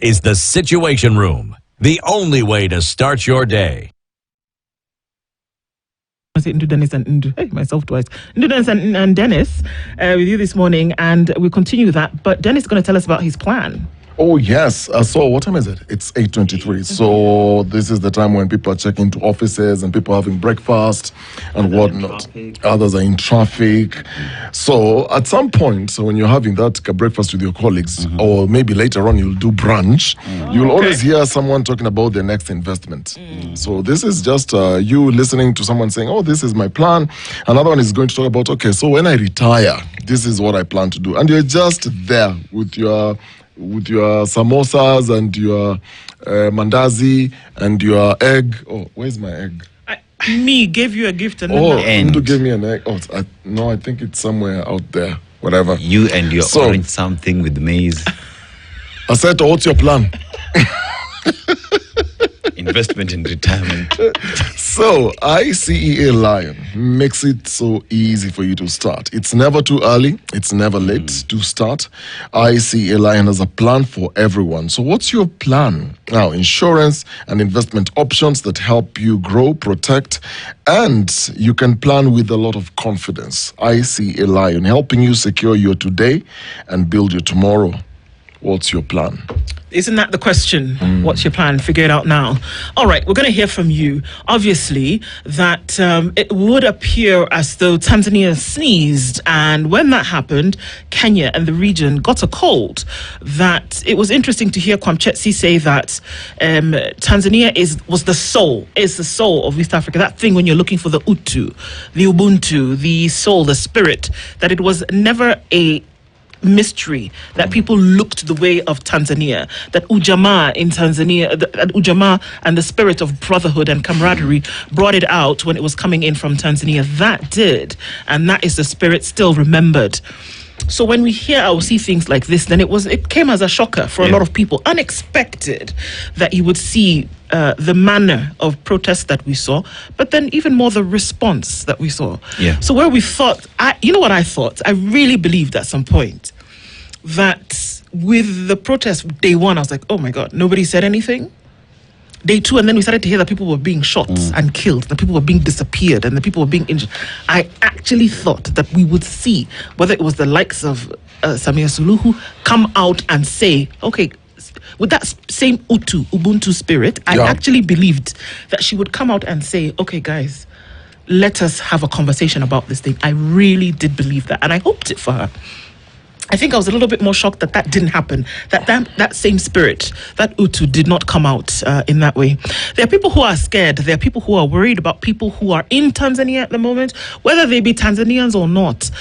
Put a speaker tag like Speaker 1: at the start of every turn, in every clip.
Speaker 1: is the Situation Room, the only way to start your day.
Speaker 2: I say Dennis and myself twice. Dennis and Dennis with you this morning, and we continue that. But Dennis is going to tell us about his plan.
Speaker 3: Oh, yes. So what time is it? It's 8:23. So this is the time when people are checking to offices and people are having breakfast and whatnot. Others are in traffic. So at some point, so when you're having that breakfast with your colleagues, or maybe later on you'll do brunch, you'll always hear someone talking about their next investment. So this is just you listening to someone saying, oh, this is my plan. Another one is going to talk about, okay, so when I retire, this is what I plan to do. And you're just there with your samosas and your mandazi and your egg. Oh, where's my egg?
Speaker 2: Me gave you a gift and
Speaker 3: you gave me an egg. Oh, I think it's somewhere out there. Whatever.
Speaker 4: You and your orange something with maize.
Speaker 3: I said, what's your plan?
Speaker 4: Investment in retirement.
Speaker 3: So, ICEA Lion makes it so easy for you to start. It's never too early. It's never late to start. ICEA Lion has a plan for everyone. So, what's your plan? Now, insurance and investment options that help you grow, protect, and you can plan with a lot of confidence. ICEA Lion, helping you secure your today and build your tomorrow. What's your plan?
Speaker 2: Isn't that the question? What's your plan? Figure it out now. All right, we're going to hear from you. Obviously, that it would appear as though Tanzania sneezed, and when that happened, Kenya and the region got a cold. That it was interesting to hear Kwamchetsi say that Tanzania is the soul of East Africa. That thing when you're looking for the Utu, the Ubuntu, the soul, the spirit. That it was never a mystery that people looked the way of Tanzania, that Ujamaa in Tanzania, that Ujamaa and the spirit of brotherhood and camaraderie brought it out when it was coming in from Tanzania. That did, and that is the spirit still remembered. So when we hear or see things like this, then it came as a shocker for a lot of people, unexpected that you would see the manner of protest that we saw, but then even more the response that we saw. So where we thought, you know what I thought? I really believed at some point that with the protest, day one, I was like, oh my God, nobody said anything. Day two, and then we started to hear that people were being shot and killed, that people were being disappeared, and that people were being injured. I actually thought that we would see whether it was the likes of Samia Suluhu come out and say, okay, with that same Ubuntu spirit, I actually believed that she would come out and say, okay, guys, let us have a conversation about this thing. I really did believe that, and I hoped it for her. I think I was a little bit more shocked that didn't happen, that same spirit, that Utu did not come out in that way. There are people who are scared. There are people who are worried about people who are in Tanzania at the moment, whether they be Tanzanians or not,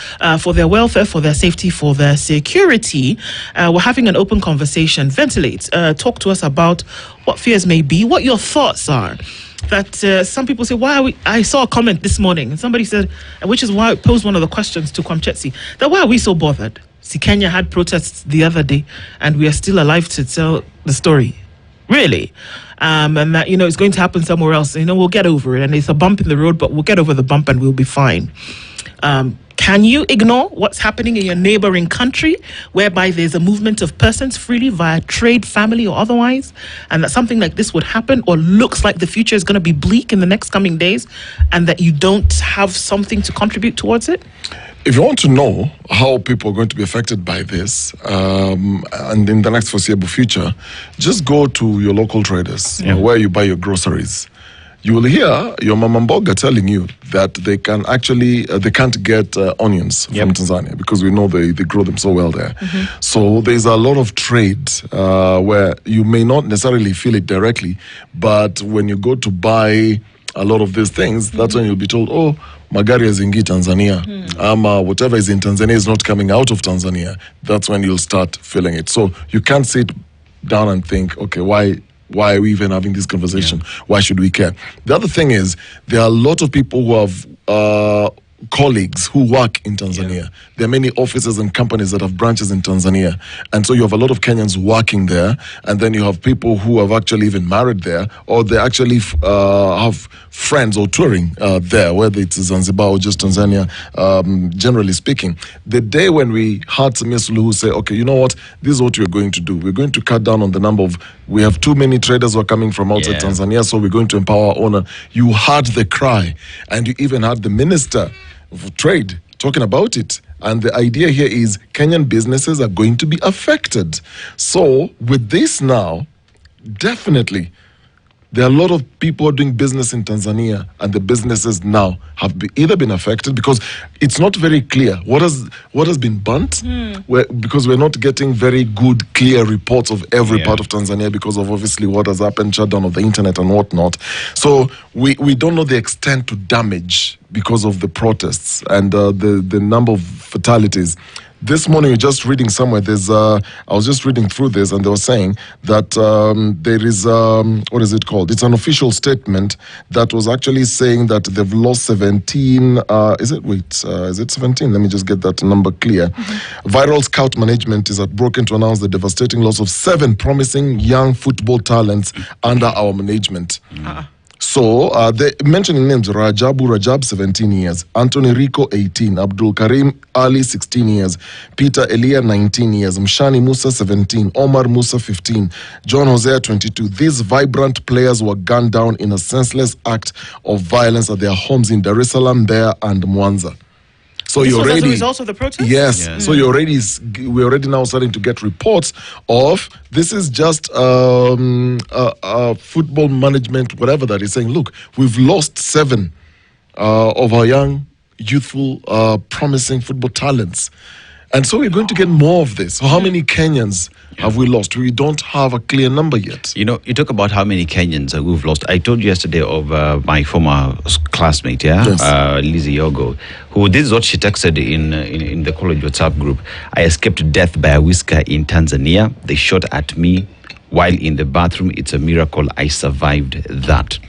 Speaker 2: for their welfare, for their safety, for their security. We're having an open conversation. Ventilate. Talk to us about what fears may be, what your thoughts are. That some people say, I saw a comment this morning, and somebody said, which is why I posed one of the questions to Kwamchetsi, that why are we so bothered? See, Kenya had protests the other day, and we are still alive to tell the story. Really? And that, it's going to happen somewhere else. We'll get over it. And it's a bump in the road, but we'll get over the bump and we'll be fine. Can you ignore what's happening in your neighboring country, whereby there's a movement of persons freely via trade, family, or otherwise, and that something like this would happen, or looks like the future is going to be bleak in the next coming days, and that you don't have something to contribute towards it?
Speaker 3: If you want to know how people are going to be affected by this, and in the next foreseeable future, just go to your local traders where you buy your groceries. You will hear your mama mboga telling you that they can actually they can't get onions from Tanzania because we know they grow them so well there. So there's a lot of trade where you may not necessarily feel it directly, but when you go to buy a lot of these things, that's when you'll be told, oh, magari hayaingii Tanzania, whatever is in Tanzania is not coming out of Tanzania. That's when you'll start feeling it. So you can't sit down and think, okay, why are we even having this conversation? Why should we care? The other thing is, there are a lot of people who have colleagues who work in Tanzania. There are many offices and companies that have branches in Tanzania. And so you have a lot of Kenyans working there. And then you have people who have actually even married there, or they actually have friends or touring there, whether it's Zanzibar or just Tanzania, generally speaking. The day when we heard Samia Suluhu say, okay, you know what, this is what we're going to do. We're going to cut down on the number of, we have too many traders who are coming from outside Tanzania, so we're going to empower our owner. You heard the cry, and you even had the Minister of Trade talking about it. And the idea here is Kenyan businesses are going to be affected. So with this now, definitely, there are a lot of people doing business in Tanzania, and the businesses now have either been affected because it's not very clear what has been burnt, because we're not getting very good, clear reports of every part of Tanzania because of obviously what has happened, shutdown of the internet and whatnot. So we don't know the extent to damage because of the protests and the number of fatalities. This morning, you're just reading somewhere, I was just reading through this, and they were saying that there is, what is it called? It's an official statement that was actually saying that they've lost 17, is it 17? Let me just get that number clear. Viral Scout Management is broken to announce the devastating loss of 7 promising young football talents under our management. So, they mentioning names: Rajab, 17 years, Anthony Rico, 18, Abdul Karim Ali, 16 years, Peter Elia, 19 years, Mshani Musa, 17, Omar Musa, 15, John Hosea, 22. These vibrant players were gunned down in a senseless act of violence at their homes in Dar es Salaam, Mbeya, and Mwanza. So
Speaker 2: this was as a result of the protest?
Speaker 3: Yes. Yeah. So we're already now starting to get reports of this is just football management, whatever that is saying, look, we've lost 7 of our young, youthful, promising football talents. And so we're going to get more of this. So how many Kenyans have we lost? We don't have a clear number yet.
Speaker 4: You know, you talk about how many Kenyans we've lost. I told you yesterday of my former classmate, Lizzie Yogo, who this is what she texted in the college WhatsApp group. I escaped death by a whisker in Tanzania. They shot at me while in the bathroom. It's a miracle I survived that.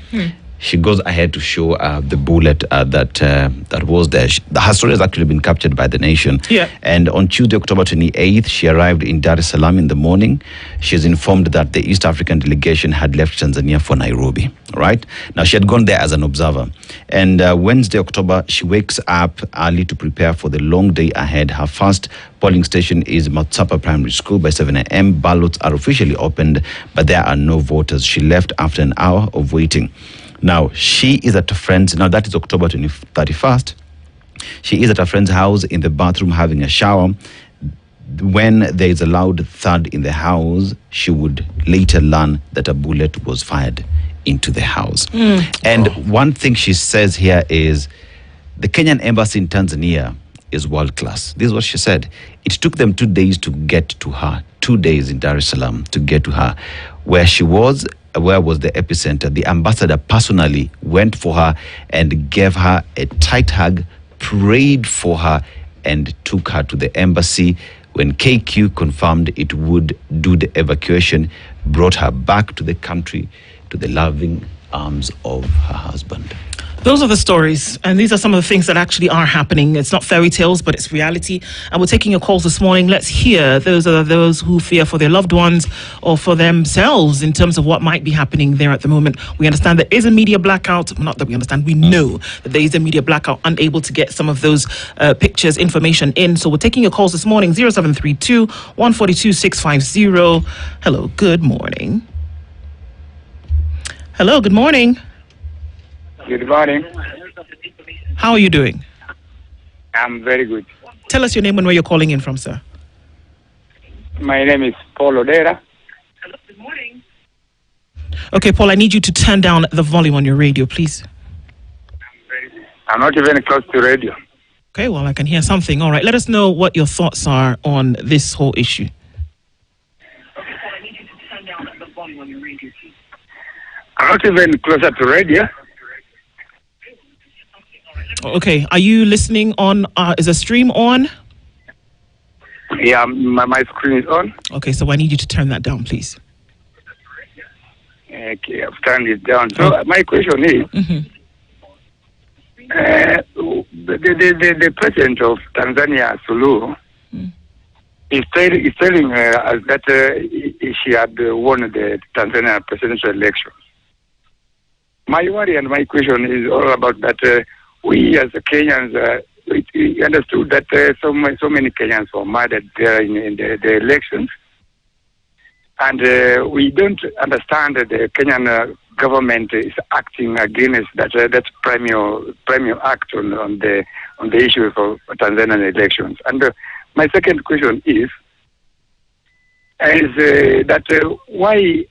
Speaker 4: She goes ahead to show the bullet that was there. Her story has actually been captured by The Nation. Yeah. And on Tuesday, October 28th, she arrived in Dar es Salaam in the morning. She is informed that the East African delegation had left Tanzania for Nairobi. Right? Now, she had gone there as an observer. And Wednesday, October, she wakes up early to prepare for the long day ahead. Her first polling station is Matsapa Primary School. By 7 a.m., ballots are officially opened, but there are no voters. She left after an hour of waiting. Now, she is at a friend's, now that is October 31st. She is at a friend's house in the bathroom having a shower. When there is a loud thud in the house, she would later learn that a bullet was fired into the house. And one thing she says here is the Kenyan embassy in Tanzania is world class. This is what she said. It took them 2 days to get to her, 2 days in Dar es Salaam to get to her. Where she was, where was the epicenter? The ambassador personally went for her and gave her a tight hug, prayed for her, and took her to the embassy. When KQ confirmed it would do the evacuation, brought her back to the country, to the loving arms of her husband.
Speaker 2: Those are the stories, and these are some of the things that actually are happening. It's not fairy tales, but it's reality. And we're taking your calls this morning. Let's hear those who fear for their loved ones or for themselves in terms of what might be happening there at the moment. We understand there is a media blackout. Not that we understand, we know that there is a media blackout, unable to get some of those pictures, information in. So we're taking your calls this morning, 0732 142 650. Hello, good morning. Hello, good morning.
Speaker 5: Good morning.
Speaker 2: How are you doing?
Speaker 5: I'm very good.
Speaker 2: Tell us your name and where you're calling in from, sir.
Speaker 5: My name is Paul Odera.
Speaker 2: Hello, good morning. Okay, Paul, I need you to turn down the volume on your radio, please.
Speaker 5: I'm not even close to radio.
Speaker 2: Okay, well, I can hear something. All right, let us know what your thoughts are on this whole issue. I need you to turn down the volume on your radio, please.
Speaker 5: I'm not even closer to radio.
Speaker 2: Okay, are you listening on, is a stream on?
Speaker 5: Yeah, my screen is on.
Speaker 2: Okay, so I need you to turn that down, please.
Speaker 5: Okay, I've turned it down. So my question is, The president of Tanzania, Suluhu, is telling us that she had won the Tanzania presidential election. My worry and my question is all about that. We as Kenyans, we understood that so many Kenyans were murdered there in the elections, and we don't understand that the Kenyan government is acting against that premier act on the issue of Tanzanian elections. And my second question is that why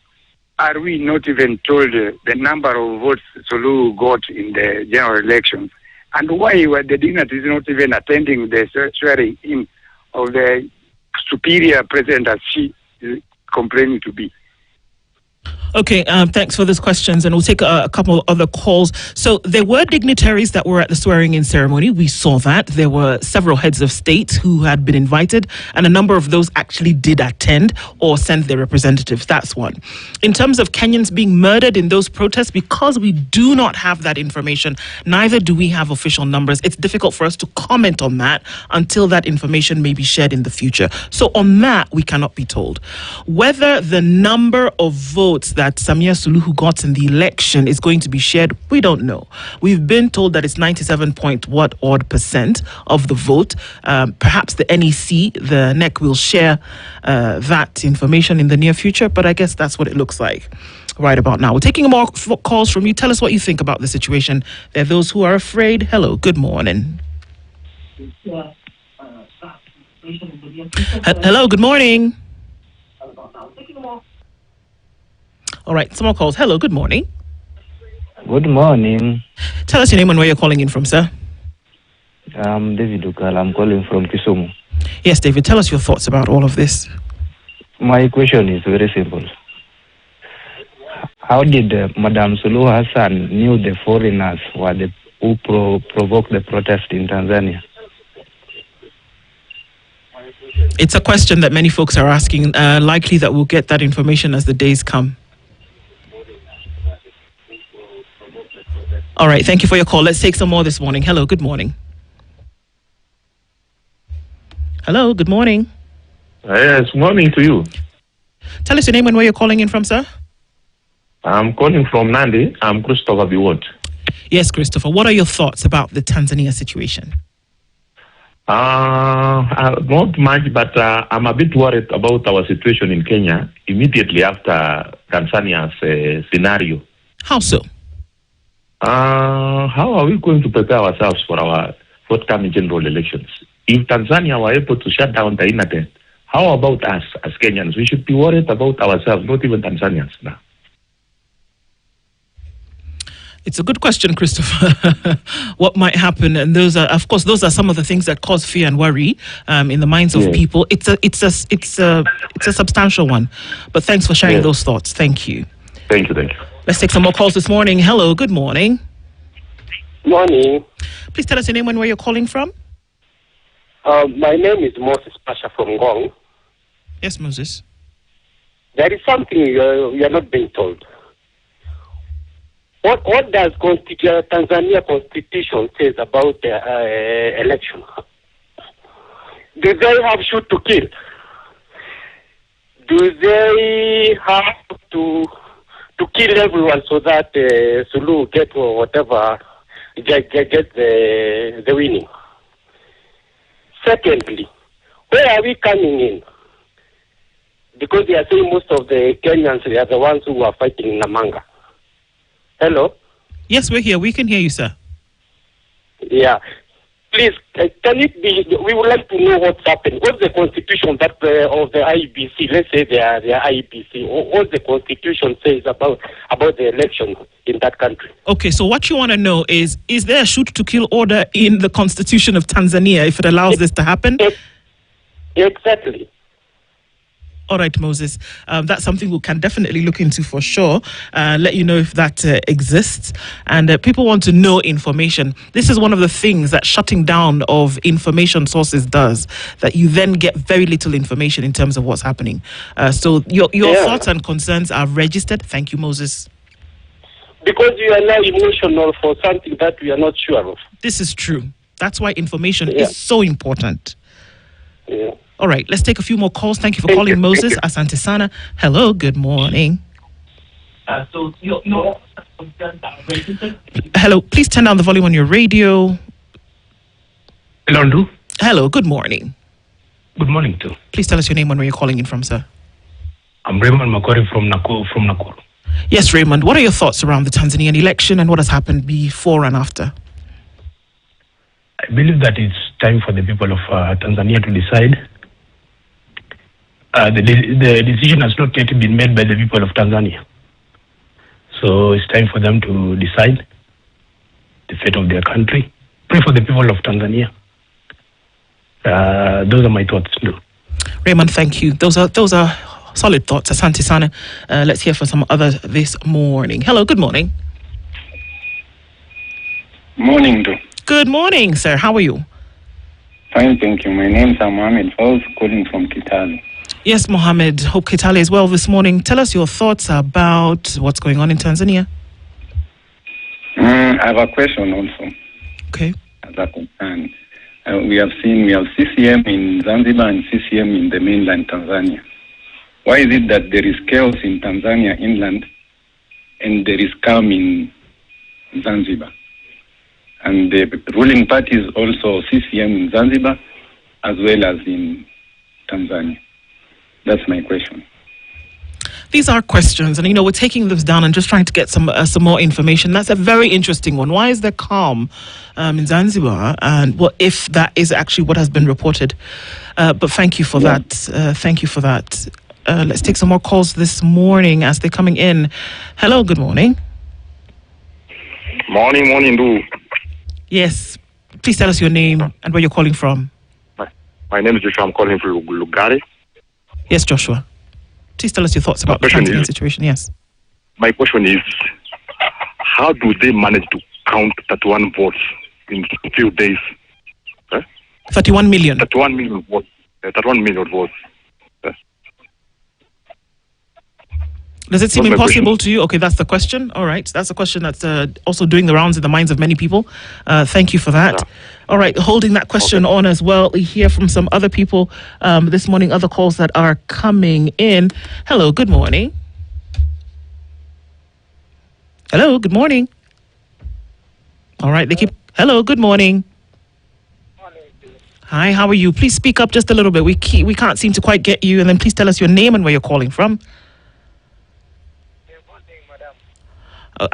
Speaker 5: are we not even told the number of votes Suluhu got in the general elections, and why were the dignitaries not even attending the swearing in of the superior president as she is complaining to be?
Speaker 2: Okay, thanks for those questions, and we'll take a couple other calls. So there were dignitaries that were at the swearing-in ceremony. We saw that. There were several heads of state who had been invited, and a number of those actually did attend or send their representatives. That's one. In terms of Kenyans being murdered in those protests, because we do not have that information, neither do we have official numbers. It's difficult for us to comment on that until that information may be shared in the future. So on that, we cannot be told. Whether the number of votes that Samia Suluhu got in the election is going to be shared, we don't know. We've been told that it's 97% of the vote. Perhaps the NEC, the NEC, will share that information in the near future, but I guess that's what it looks like right about now. We're taking more calls from you. Tell us what you think about the situation. There are those who are afraid. Hello, good morning. Hello, good morning. All right, some more calls. Hello, good morning.
Speaker 6: Good morning.
Speaker 2: Tell us your name and where you're calling in from, sir.
Speaker 6: I'm David Ukal. I'm calling from Kisumu.
Speaker 2: Yes, David, tell us your thoughts about all of this.
Speaker 6: My question is very simple. How did Madam Suluhu Hassan knew the foreigners were who provoked the protest in Tanzania?
Speaker 2: It's a question that many folks are asking. Likely that we'll get that information as the days come. All right, thank you for your call. Let's take some more this morning. Hello, good morning. Hello, good morning.
Speaker 7: Yes, morning to you.
Speaker 2: Tell us your name and where you're calling in from, sir.
Speaker 7: I'm calling from Nandi. I'm Christopher Biwot.
Speaker 2: Yes, Christopher. What are your thoughts about the Tanzania situation?
Speaker 7: Not much, but I'm a bit worried about our situation in Kenya immediately after Tanzania's scenario.
Speaker 2: How so?
Speaker 7: How are we going to prepare ourselves for our forthcoming general elections? If Tanzania were able to shut down the internet, how about us as Kenyans? We should be worried about ourselves, not even Tanzanians now.
Speaker 2: It's a good question, Christopher. What might happen? And those are some of the things that cause fear and worry in the minds of people. It's a substantial one. But thanks for sharing those thoughts. Thank you.
Speaker 7: Thank you.
Speaker 2: Let's take some more calls this morning. Hello, good morning.
Speaker 8: Morning.
Speaker 2: Please tell us your name and where you're calling from.
Speaker 8: My name is Moses Pasha from Ngong.
Speaker 2: Yes, Moses.
Speaker 8: There is something you're not being told. What does Tanzania Constitution says about the election? Do they have shoot to kill? Do they have to kill everyone so that Suluhu get whatever, get the winning? Secondly, where are we coming in? Because they are saying most of the Kenyans are the ones who are fighting in Namanga. Hello?
Speaker 2: Yes, we're here. We can hear you, sir.
Speaker 8: Yeah. Please, can it be, we would like to know what's happened. What's the constitution that of the IBC, let's say they are IBC, what the constitution says about the election in that country?
Speaker 2: Okay, so what you want to know is there a shoot-to-kill order in the constitution of Tanzania if it allows this to happen?
Speaker 8: Exactly.
Speaker 2: All right, Moses. That's something we can definitely look into for sure. Let you know if that exists. And people want to know information. This is one of the things that shutting down of information sources does, that you then get very little information in terms of what's happening. So your thoughts and concerns are registered. Thank you, Moses.
Speaker 8: because we are now emotional for something that we are not sure of.
Speaker 2: This is true. That's why information is so important.
Speaker 8: Yeah.
Speaker 2: All right, let's take a few more calls. Thank you for calling Moses Asante Sana. Hello, good morning. Hello, please turn down the volume on your radio.
Speaker 9: Hello, Andrew.
Speaker 2: Hello, good morning.
Speaker 9: Good morning, too.
Speaker 2: Please tell us your name and where you're calling in from, sir.
Speaker 9: I'm Raymond Makori from Nakuru.
Speaker 2: Yes, Raymond, what are your thoughts around the Tanzanian election and what has happened before and after?
Speaker 9: I believe that it's time for the people of Tanzania to decide. The decision has not yet been made by the people of Tanzania. So it's time for them to decide the fate of their country. Pray for the people of Tanzania. Those are my thoughts, too.
Speaker 2: Raymond, thank you. Those are solid thoughts. Asante Sana. Let's hear from some others this morning. Hello, good morning.
Speaker 10: Morning, though.
Speaker 2: Good morning, sir. How are you?
Speaker 10: Fine, thank you. My name is Mohammed Falls, calling from Kitale.
Speaker 2: Yes, Mohammed. Hope Kitale is well this morning. Tell us your thoughts about what's going on in Tanzania.
Speaker 10: I have a question also.
Speaker 2: Okay.
Speaker 10: As a concern. We have CCM in Zanzibar and CCM in the mainland Tanzania. Why is it that there is chaos in Tanzania inland and there is calm in Zanzibar? And the ruling party is also CCM in Zanzibar as well as in Tanzania. That's my question.
Speaker 2: These are questions, and we're taking this down and just trying to get some more information. That's a very interesting one. Why is there calm in Zanzibar, and what if that is actually what has been reported? But thank you for that. Thank you for that. Let's take some more calls this morning as they're coming in. Hello, good morning.
Speaker 11: Morning, do.
Speaker 2: Yes, please tell us your name and where you're calling from.
Speaker 11: My name is Joshua. I'm calling from Lugari.
Speaker 2: Yes, Joshua. Please tell us your thoughts about the Tanzanian situation. Yes.
Speaker 11: My question is, how do they manage to count 31 votes in a few days?
Speaker 2: 31 million.
Speaker 11: 31 million votes. 31 million votes.
Speaker 2: Does it seem impossible to you? Okay, that's the question. All right. That's a question that's also doing the rounds in the minds of many people. Thank you for that. Yeah. All right. Holding that question on as well. We hear from some other people this morning, other calls that are coming in. Hello, good morning. Hello, good morning. All right. Hello, good morning. Hi, how are you? Please speak up just a little bit. We can't seem to quite get you. And then please tell us your name and where you're calling from.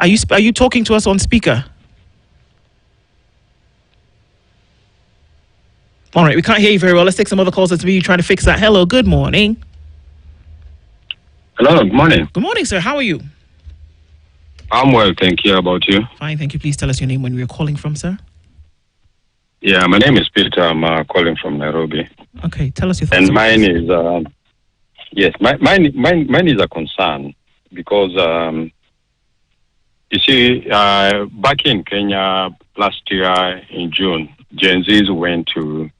Speaker 2: Are you talking to us on speaker? All right, we can't hear you very well. Let's take some other calls. That's me trying to fix that. Hello, good morning.
Speaker 12: Hello, good morning.
Speaker 2: Good morning, sir. How are you?
Speaker 12: I'm well, thank you. How about you?
Speaker 2: Fine, thank you. Please tell us your name when you're calling from, sir.
Speaker 12: Yeah, my name is Peter. I'm calling from Nairobi.
Speaker 2: Okay, tell us your thoughts.
Speaker 12: And mine is, mine is a concern because, you see, back in Kenya last year in June, Gen Zs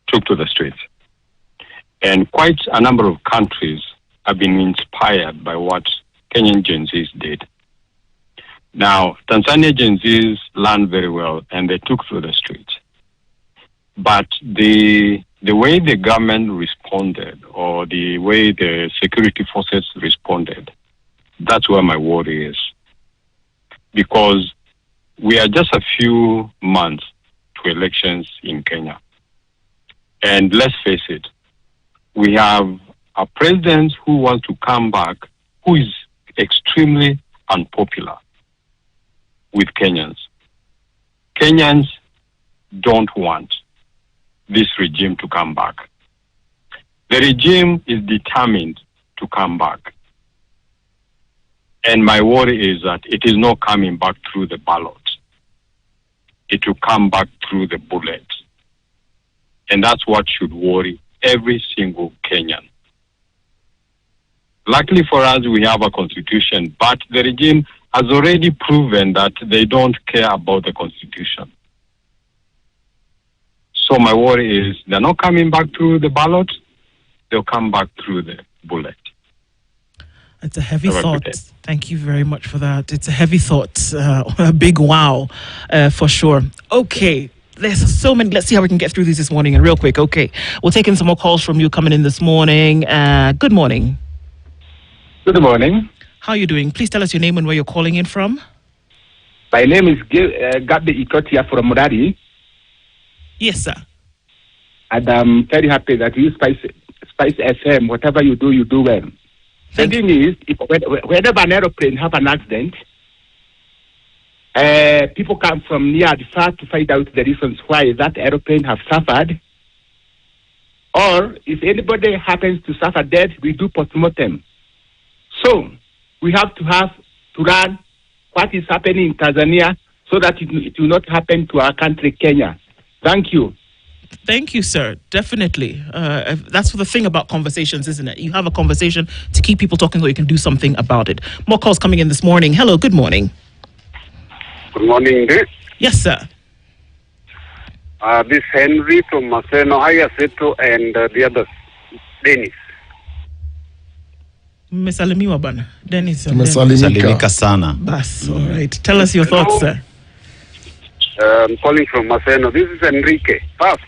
Speaker 12: took to the streets. And quite a number of countries have been inspired by what Kenyan Gen Zs did. Now, Tanzania Gen Zs learned very well and they took to the streets. But the way the government responded or the way the security forces responded, that's where my worry is. Because we are just a few months to elections in Kenya. And let's face it, we have a president who wants to come back, who is extremely unpopular with Kenyans. Kenyans don't want this regime to come back. The regime is determined to come back. And my worry is that it is not coming back through the ballot. It will come back through the bullet. And that's what should worry every single Kenyan. Luckily for us, we have a constitution, but the regime has already proven that they don't care about the constitution. So my worry is they're not coming back through the ballot, they'll come back through the bullet.
Speaker 2: It's a heavy
Speaker 12: Have a good
Speaker 2: thought.
Speaker 12: day.
Speaker 2: Thank you very much for that. It's a heavy thought, a big wow, for sure. Okay, there's so many. Let's see how we can get through these this morning. And real quick, okay, we'll take in some more calls from you coming in this morning. Good morning.
Speaker 13: Good morning.
Speaker 2: How are you doing? Please tell us your name and where you're calling in from.
Speaker 13: My name is Gabi Ikotia from Murari.
Speaker 2: Yes, sir.
Speaker 13: And I'm very happy that you Spice FM, whatever you do well. The thing is, whenever an aeroplane have an accident, people come from near and far to find out the reasons why that aeroplane have suffered. Or if anybody happens to suffer death, we do postmortem. So we have to learn what is happening in Tanzania so that it will not happen to our country, Kenya. Thank you.
Speaker 2: Thank you, sir. Definitely. That's the thing about conversations, isn't it? You have a conversation to keep people talking so you can do something about it. More calls coming in this morning. Hello, good morning.
Speaker 14: Good morning, Dick.
Speaker 2: Yes, sir.
Speaker 14: This Henry from Maseno, Ayaseto, and the others, Dennis.
Speaker 2: Mesalimiwa bana. Dennis.
Speaker 4: Salimika sana.
Speaker 2: Bas, all right. Tell us your thoughts, sir.
Speaker 14: I'm calling from Maseno. This is Enrique. First,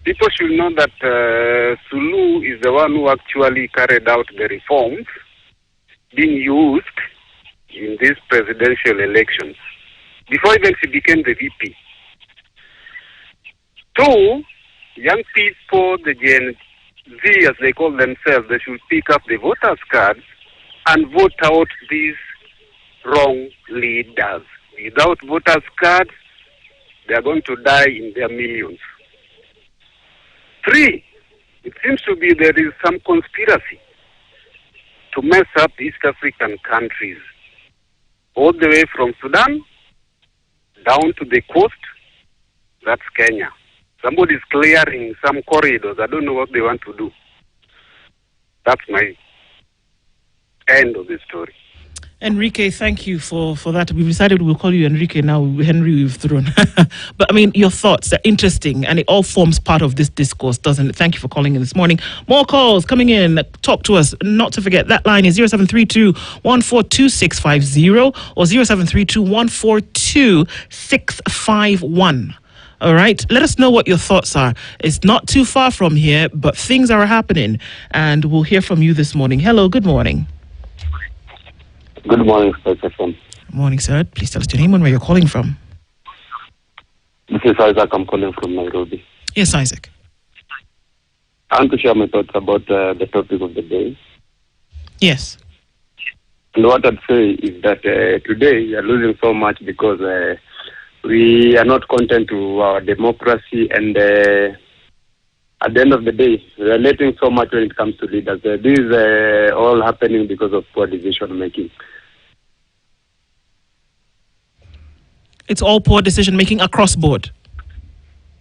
Speaker 14: people should know that Sulu is the one who actually carried out the reforms being used in these presidential elections before even she became the VP. Two, young people, the Gen Z as they call themselves, they should pick up the voters' cards and vote out these wrong leaders. Without voters' cards, they are going to die in their millions. Three, it seems to be there is some conspiracy to mess up East African countries, all the way from Sudan down to the coast, that's Kenya. Somebody is clearing some corridors. I don't know what they want to do. That's my end of the story.
Speaker 2: Enrique, thank you for that. We've decided we'll call you Enrique now. Henry, we've thrown. But I mean, your thoughts are interesting and it all forms part of this discourse, doesn't it? Thank you for calling in this morning. More calls coming in. Talk to us. Not to forget, that line is 0732-142-650 or 0732-142-651. All right. Let us know what your thoughts are. It's not too far from here, but things are happening and we'll hear from you this morning. Hello, good morning.
Speaker 15: Good morning, Sir. Good
Speaker 2: morning, sir. Please tell us your name and where you're calling from.
Speaker 15: This is Isaac. I'm calling from Nairobi.
Speaker 2: Yes, Isaac.
Speaker 15: I want to share my thoughts about the topic of the day.
Speaker 2: Yes.
Speaker 15: And what I'd say is that today we are losing so much because we are not content to our democracy, and at the end of the day, we are letting so much when it comes to leaders. This is all happening because of poor decision making.
Speaker 2: It's all poor decision making across board.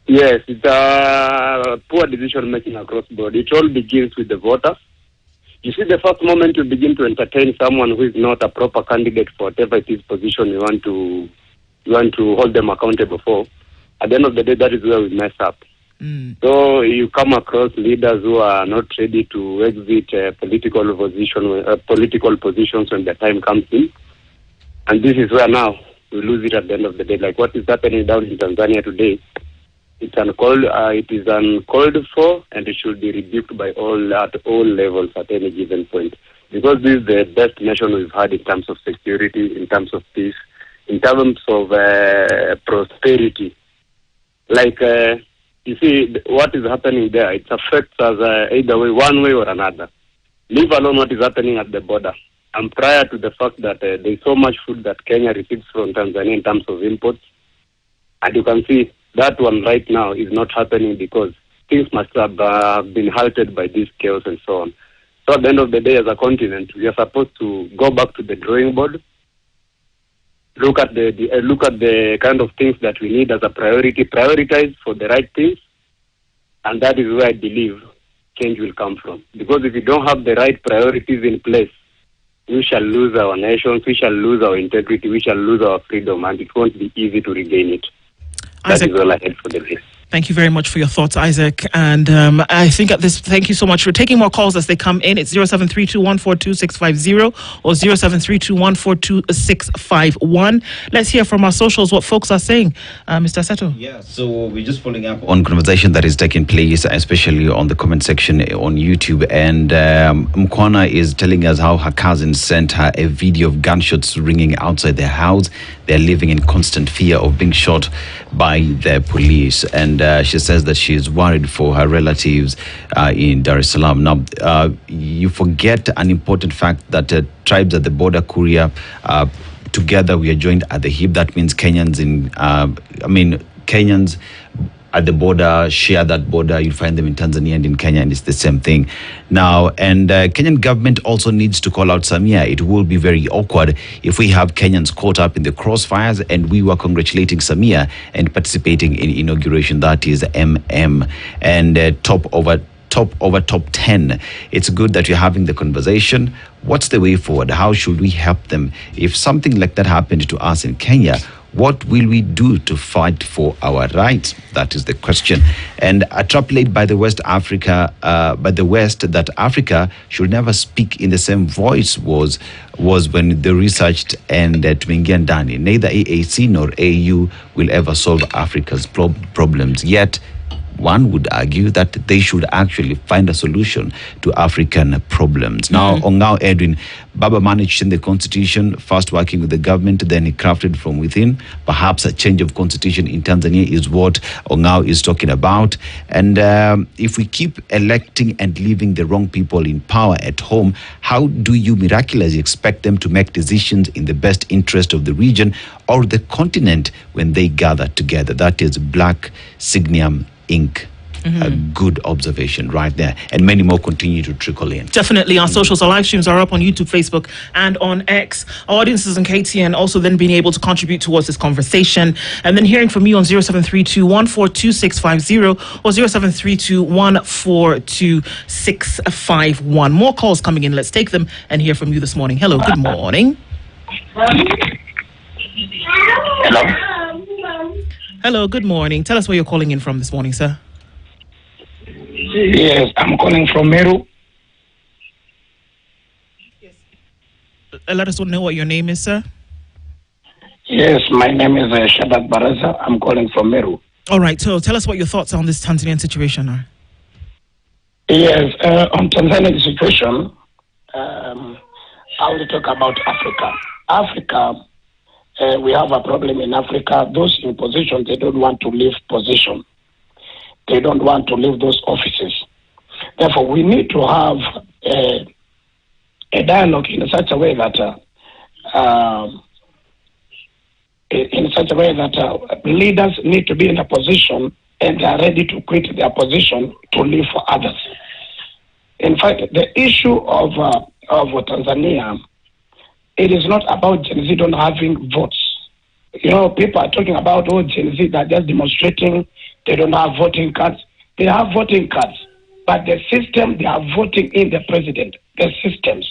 Speaker 15: Yes, it's poor decision making across board. It all begins with the voters. You see, the first moment you begin to entertain someone who is not a proper candidate for whatever it is position you want to hold them accountable for, at the end of the day, that is where we mess up. So you come across leaders who are not ready to exit political positions when the time comes in, and this is where now we lose it at the end of the day. Like what is happening down in Tanzania today, it is uncalled for, and it should be rebuked by all at all levels at any given point. Because this is the best nation we've had in terms of security, in terms of peace, in terms of prosperity. Like you see, what is happening there, it affects us either way, one way or another. Leave alone what is happening at the border. And prior to the fact that there's so much food that Kenya receives from Tanzania in terms of imports, and you can see that one right now is not happening because things must have been halted by this chaos and so on. So at the end of the day, as a continent, we are supposed to go back to the drawing board, look at the kind of things that we need as a priority, prioritize for the right things, and that is where I believe change will come from. Because if we don't have the right priorities in place, we shall lose our nations, we shall lose our integrity, we shall lose our freedom, and it won't be easy to regain it. That is all I had for the day.
Speaker 2: Thank you very much for your thoughts, Isaac. And I think at this, thank you so much for taking more calls as they come in. It's 0732142650 or 0732142651. Let's hear from our socials what folks are saying. Mr. Seto.
Speaker 4: Yeah, so we're just following up on conversation that is taking place, especially on the comment section on YouTube. And Mkwana is telling us how her cousin sent her a video of gunshots ringing outside their house. They're living in constant fear of being shot by the police. And she says that she is worried for her relatives in Dar es Salaam. Now, you forget an important fact that tribes at the border, Kuria, together we are joined at the hip. That means Kenyans Kenyans at the border share that border. You find them in Tanzania and in Kenya, and it's the same thing now. And Kenyan government also needs to call out Samia. It will be very awkward if we have Kenyans caught up in the crossfires and we were congratulating Samia and participating in inauguration. That is MM and top 10. It's good that you're having the conversation. What's the way forward? How should we help them? If something like that happened to us in Kenya, what will we do to fight for our rights? That is the question. And extrapolate by the West that Africa should never speak in the same voice was when they researched and tumeingia ndani. Neither AAC nor AU will ever solve Africa's problems. Yet, one would argue that they should actually find a solution to African problems. Now, Ongao Edwin, Baba managed in the constitution, first working with the government, then he crafted from within. Perhaps a change of constitution in Tanzania is what Ongao is talking about. And if we keep electing and leaving the wrong people in power at home, how do you miraculously expect them to make decisions in the best interest of the region or the continent when they gather together? That is Black Signium Inc. A good observation right there, and many more continue to trickle in.
Speaker 2: Definitely. Our socials, our live streams are up on YouTube, Facebook, and on X. Our audiences in KTN also then being able to contribute towards this conversation, and then hearing from you on 0732142650 or 0732142651. More calls coming in. Let's take them and hear from you this morning. Hello, good morning.
Speaker 16: Hello.
Speaker 2: Hello, good morning. Tell us where you're calling in from this morning, sir.
Speaker 16: Yes, I'm calling from Meru.
Speaker 2: Let us know what your name is, sir.
Speaker 16: Yes, my name is Shadak Baraza. I'm calling from Meru.
Speaker 2: All right, so tell us what your thoughts on this Tanzanian situation are.
Speaker 16: Yes, on Tanzanian situation, I will talk about Africa. Africa, we have a problem in Africa. Those in position, they don't want to leave position. They don't want to leave those offices. Therefore, we need to have a dialogue in such a way that leaders need to be in a position and they are ready to quit their position to live for others. In fact, the issue of Tanzania, it is not about Gen Z not having votes. You know, people are talking about, Gen Z, they're just demonstrating, they don't have voting cards. They have voting cards, but the system, they are voting in the president, the systems.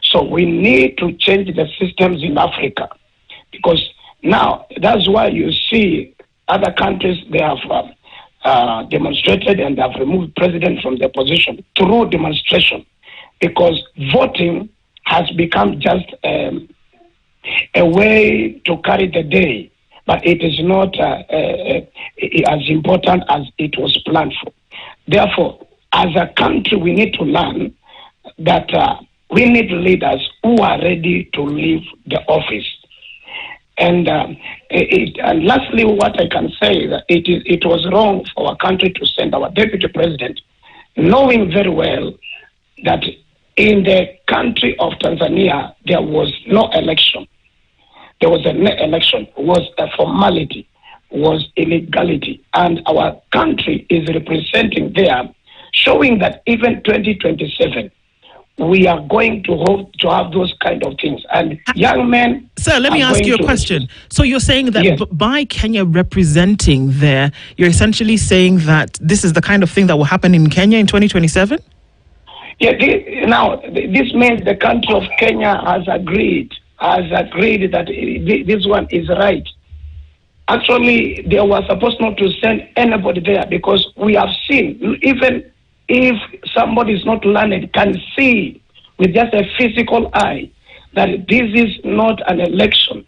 Speaker 16: So we need to change the systems in Africa, because now that's why you see other countries, they have demonstrated and they have removed president from their position through demonstration, because voting has become just a way to carry the day, but it is not as important as it was planned for. Therefore, as a country, we need to learn that we need leaders who are ready to leave the office. And lastly, what I can say is that it was wrong for our country to send our deputy president, knowing very well that in the country of Tanzania, there was no election. There was an election, was a formality, was illegality. And our country is representing there, showing that even 2027, we are going to have those kind of things. And young men...
Speaker 2: Sir, let me ask you a question. So you're saying that
Speaker 16: yes,
Speaker 2: by Kenya representing there, you're essentially saying that this is the kind of thing that will happen in Kenya in 2027?
Speaker 16: Yeah, this means the country of Kenya has agreed that this one is right. Actually, they were supposed not to send anybody there because we have seen, even if somebody is not learned, can see with just a physical eye that this is not an election.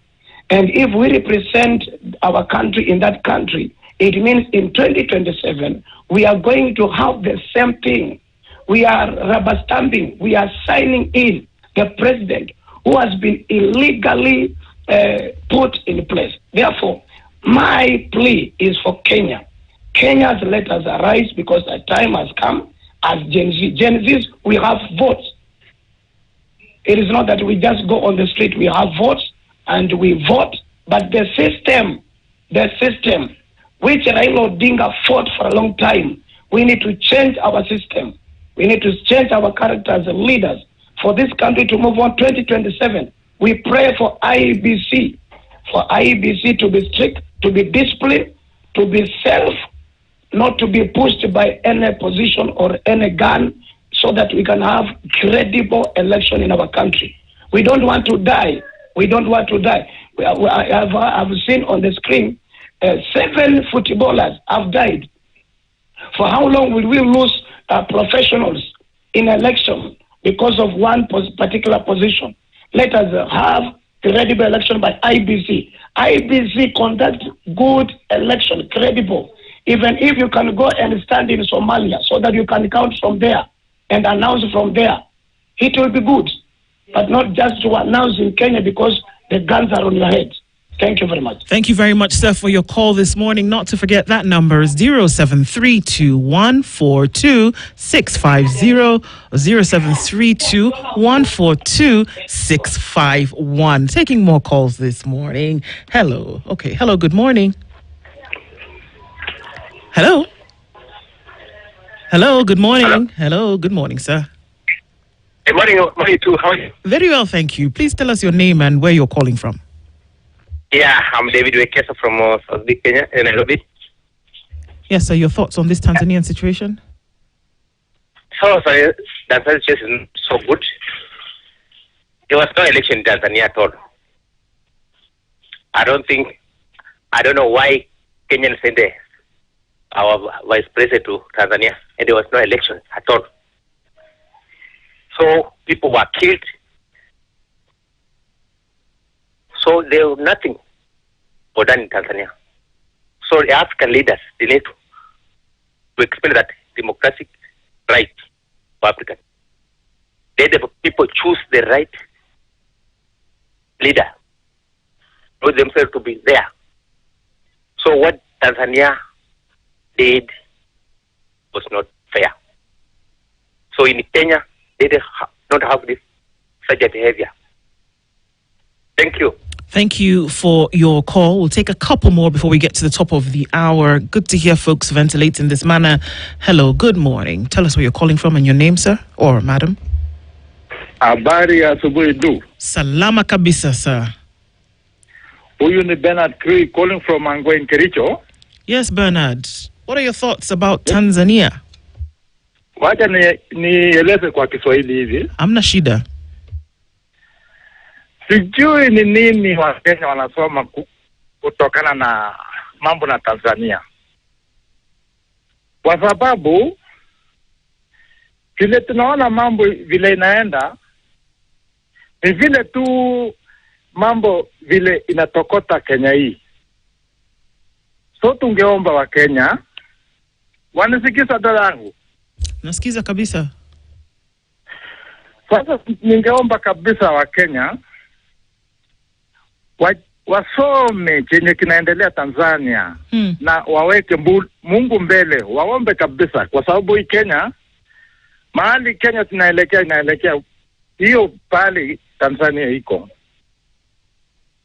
Speaker 16: And if we represent our country in that country, it means in 2027, we are going to have the same thing. We are rubber stamping, we are signing in the president who has been illegally put in place. Therefore, my plea is for Kenya. Kenya's let us arise because the time has come as Gen Z. Gen Zs, we have votes. It is not that we just go on the street, we have votes and we vote, but the system which Raila Odinga fought for a long time, we need to change our system. We need to change our character as leaders for this country to move on 2027. We pray for IEBC to be strict, to be disciplined, to be self, not to be pushed by any position or any gun, so that we can have credible election in our country. We don't want to die. We don't want to die. I've seen on the screen 7 footballers have died. For how long will we lose professionals in election because of one particular position? Let us have credible election by IBC. IBC conduct good election, credible. Even if you can go and stand in Somalia so that you can count from there and announce from there, it will be good. But not just to announce in Kenya because the guns are on your head. Thank you very much.
Speaker 2: Thank you very much, sir, for your call this morning. Not to forget that number is 0732-142-650, 0732-142-651. Taking more calls this morning. Hello. Okay. Hello. Good morning. Hello. Hello. Good morning. Hello. Good morning, sir.
Speaker 17: Good morning. Morning too. How are you?
Speaker 2: Very well, thank you. Please tell us your name and where you're calling from.
Speaker 17: Yeah, I'm David Wekesa from South Kenya, in Nairobi.
Speaker 2: Yes, sir. Your thoughts on this Tanzanian situation?
Speaker 17: So, sorry, Tanzania situation is so good. There was no election in Tanzania at all. I don't know why Kenyans sent our vice president to Tanzania, and there was no election at all. So people were killed. So there was nothing was done in Tanzania. So the African leaders, they need to explain that democratic right for African. Let the people choose the right leader, know themselves to be there. So what Tanzania did was not fair. So in Kenya, they did not have this such a behavior. Thank you.
Speaker 2: Thank you for your call. We'll take a couple more before we get to the top of the hour. Good to hear folks ventilate in this manner. Hello, good morning. Tell us where you're calling from and your name, sir, or madam.
Speaker 18: Habari ya asubuhi du.
Speaker 2: Salama kabisa, sir.
Speaker 18: Huyu ni Bernard Cree calling from Angwe in Kericho.
Speaker 2: Yes, Bernard. What are your thoughts about Tanzania?
Speaker 18: Wacha nieleze kwa Kiswahili hivi.
Speaker 2: Amna shida.
Speaker 18: Sijui ni nini Wakenya wanasoma kutokana na mambo na Tanzania. Kwa sababu vile tunaona mambo vile inaenda ni vile tu mambo vile inatokota Kenya hii. So tungeomba Wakenya wanisikiza dadangu.
Speaker 2: Nasikiza kabisa.
Speaker 18: Sasa ningeomba kabisa Wakenya wasome chenye kinaendelea Tanzania na waweke Mungu mbele, waombe kabisa, kwa sababu hii Kenya, mahali Kenya inaelekea hiyo pale Tanzania iko.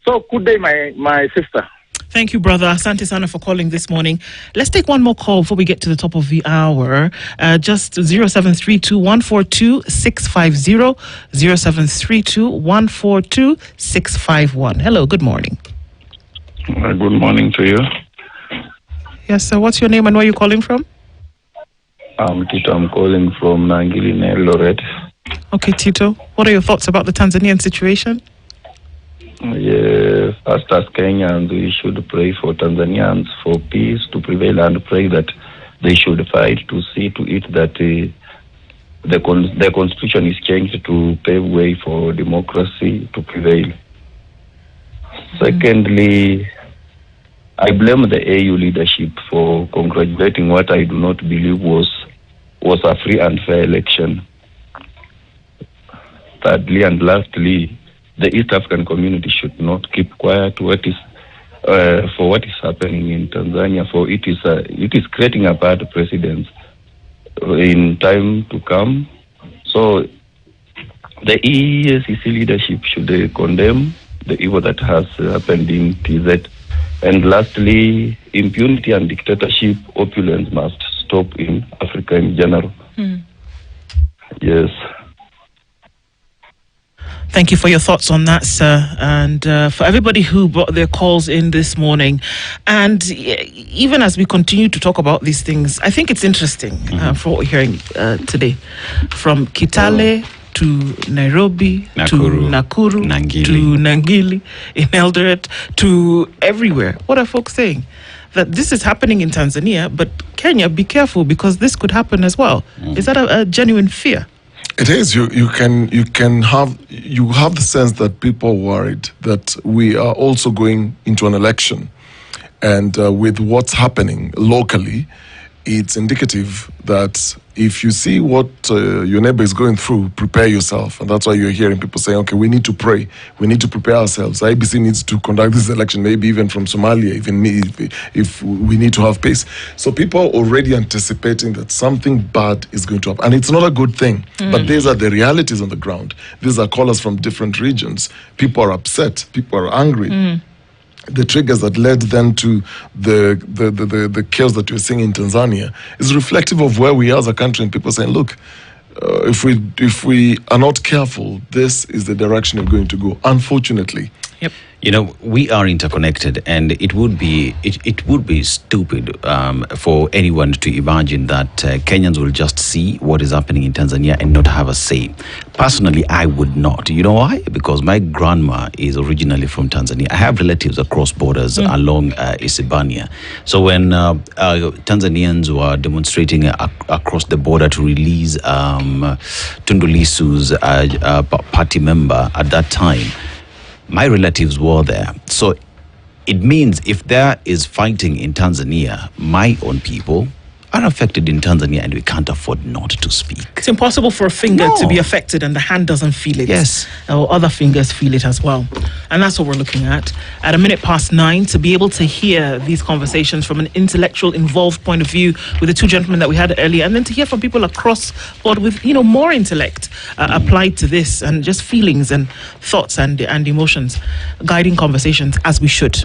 Speaker 18: So good day my sister.
Speaker 2: Thank you, brother. Asante sana for calling this morning. Let's take one more call before we get to the top of the hour. Just 0732-142-650, 0732-142-651. Hello, good morning.
Speaker 19: Good morning to you.
Speaker 2: Yes, sir. What's your name and where are you calling from?
Speaker 19: I'm Tito. I'm calling from Nangili, Eldoret.
Speaker 2: Okay, Tito. What are your thoughts about the Tanzanian situation?
Speaker 19: First, as Kenyans, we should pray for Tanzanians for peace to prevail and pray that they should fight to see to it that the constitution is changed to pave way for democracy to prevail. Secondly, I blame the AU leadership for congratulating what I do not believe was a free and fair election. Thirdly and lastly, the East African community should not keep quiet for what is happening in Tanzania, for it is creating a bad precedent in time to come. So the EACC leadership should condemn the evil that has happened in TZ. And lastly, impunity and dictatorship opulence must stop in Africa in general. Yes.
Speaker 2: Thank you for your thoughts on that, sir, and for everybody who brought their calls in this morning. And even as we continue to talk about these things, I think it's interesting for what we're hearing today. From Kitale to Nairobi, to Nakuru, to Nangili, in Eldoret, to everywhere. What are folks saying? That this is happening in Tanzania, but Kenya, be careful because this could happen as well. Is that a genuine fear?
Speaker 3: It is. You have the sense that people are worried that we are also going into an election, and with what's happening locally, it's indicative that if you see what your neighbor is going through, prepare yourself. And that's why you're hearing people saying, okay, we need to pray. We need to prepare ourselves. IBC needs to conduct this election, maybe even from Somalia, even if we need to have peace. So people are already anticipating that something bad is going to happen. And it's not a good thing. But these are the realities on the ground. These are callers from different regions. People are upset. People are angry. The triggers that led then to the chaos that we're seeing in Tanzania is reflective of where we are as a country, and people saying, look, if we are not careful, this is the direction we're going to go, unfortunately.
Speaker 2: Yep.
Speaker 4: You know, we are interconnected, and it would be stupid for anyone to imagine that Kenyans will just see what is happening in Tanzania and not have a say. Personally, I would not. You know why? Because my grandma is originally from Tanzania. I have relatives across borders along Isibania. So when Tanzanians were demonstrating across the border to release Tundu Lissu's party member at that time, my relatives were there. So it means if there is fighting in Tanzania, my own people are affected in Tanzania, and we can't afford not to speak.
Speaker 2: It's impossible for a finger to be affected and the hand doesn't feel it.
Speaker 4: Yes.
Speaker 2: Or other fingers feel it as well. And that's what we're looking at 9:01, to be able to hear these conversations from an intellectual, involved point of view with the two gentlemen that we had earlier, and then to hear from people across board with, more intellect applied to this, and just feelings and thoughts and emotions guiding conversations as we should.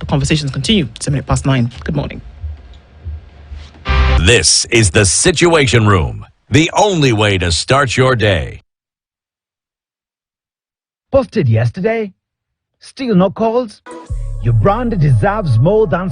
Speaker 2: The conversations continue. It's 9:01. Good morning.
Speaker 1: This is the Situation Room, the only way to start your day.
Speaker 20: Posted yesterday? Still no calls? Your brand deserves more than